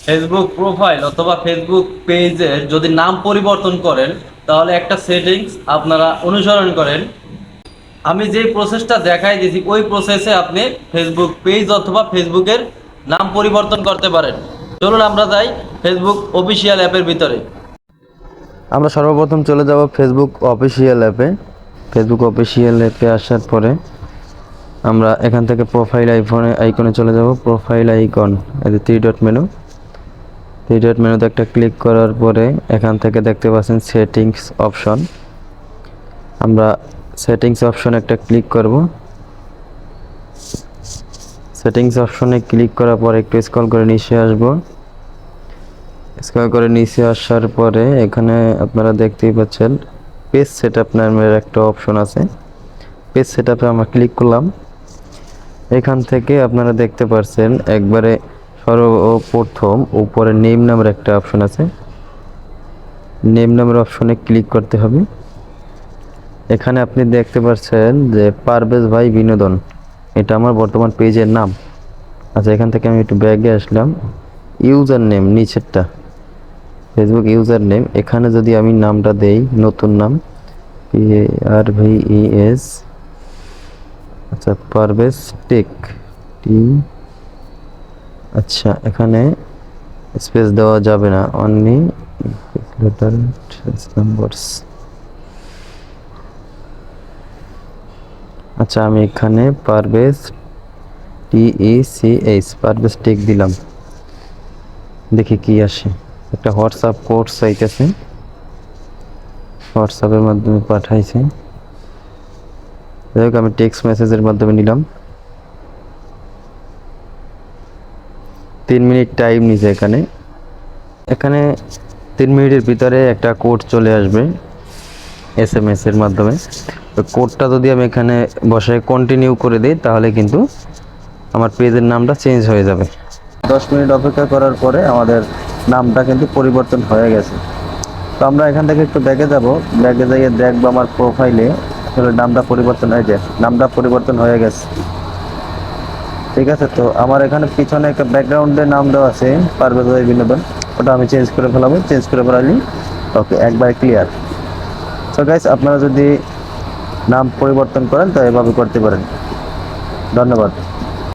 Facebook profile অথবা Facebook পেজের যদি নাম পরিবর্তন করেন, তাহলে একটা সেটিংস আপনারা অনুসরণ করেন। আমি যে প্রসেসটা দেখাই দিয়েছি ওই প্রসেসে আপনি ফেসবুক পেজ অথবা ফেসবুকের নাম পরিবর্তন করতে পারেন। চলুন আমরা যাই ফেসবুক অফিসিয়াল অ্যাপের ভিতরে। আমরা সর্বপ্রথম চলে যাব ফেসবুক অফিসিয়াল অ্যাপে। ফেসবুক অফিসিয়াল অ্যাপে আসার পরে আমরা এখান থেকে প্রোফাইল আইকনে চলে যাব। প্রোফাইল আইকন, এই যে three dot menu, three dot মেনুতে একটা ক্লিক করার পরে এখান থেকে দেখতে পাচ্ছেন সেটিংস অপশন। আমরা সেটিংস অপশনে একটা ক্লিক করব। সেটিংস অপশনে ক্লিক করার পরে একটু স্ক্রল করে নিচে আসব। স্ক্রল করে নিচে আসার পরে এখানে আপনারা দেখতেই পাচ্ছেন পেজ সেটআপ নামের একটা অপশন আছে। পেজ সেটআপে আমরা ক্লিক করলাম। এখান থেকে আপনারা দেখতে পাচ্ছেন একবারে সর্বপ্রথম উপরে নেম নামের একটা অপশন আছে। নেম নামের অপশনে ক্লিক করতে হবে। এখানে আপনি দেখতে পাচ্ছেন যে পারভেজ ভাই বিনোদন, এটা আমার বর্তমান পেজের নাম। আচ্ছা, এখান থেকে আমি একটু ব্যাগে আসলাম। ইউজার নেম নিচেরটা, ফেসবুক ইউজার নেম, এখানে যদি আমি নামটা দেই নতুন নাম PARVES, আচ্ছা পারভেজ টেক টি, আচ্ছা এখানে স্পেস দেওয়া যাবে না, অনলি লেটার নাম্বারস। আচ্ছা আমি এখানে পারভেজ TECH পারভেজ টেক দিলাম, দেখি কি আসে। একটা হোয়াটসঅ্যাপ কোড চাইতেছে, হোয়াটসঅ্যাপের মাধ্যমে পাঠাইছে। যাই হোক আমি টেক্সট মেসেজের মাধ্যমে নিলাম। 3 মিনিট টাইম নিছে এখানে। এখানে 3 মিনিটের ভিতরে একটা কোড চলে আসবে SMS এর মাধ্যমে। তো কোডটা যদি আমি এখানে বসায় কন্টিনিউ করে দিই তাহলে কিন্তু আমার পেজের নামটা চেঞ্জ হয়ে যাবে। 10 মিনিট অপেক্ষা করার পরে আমাদের নামটা কিন্তু পরিবর্তন হয়ে গেছে। তো আমরা এখান থেকে একটু ব্যাগে যাব, ব্যাগে যাইয়ে দেখবো আমার প্রোফাইলে আসলে নামটা পরিবর্তন হয়ে যায়, নামটা পরিবর্তন হয়ে গেছে। ঠিক আছে, তো আমার এখানে পিছনে একটা ব্যাকগ্রাউন্ডে নাম দেওয়া আছে পারভেজ ভাই বিনোদন, ওটা আমি চেঞ্জ করে ফেলাবো। চেঞ্জ করে ফেলালি ওকে, একবার ক্লিয়ার। সো গাইস, আপনারা যদি নাম পরিবর্তন করেন তো এভাবে করতে পারেন। ধন্যবাদ।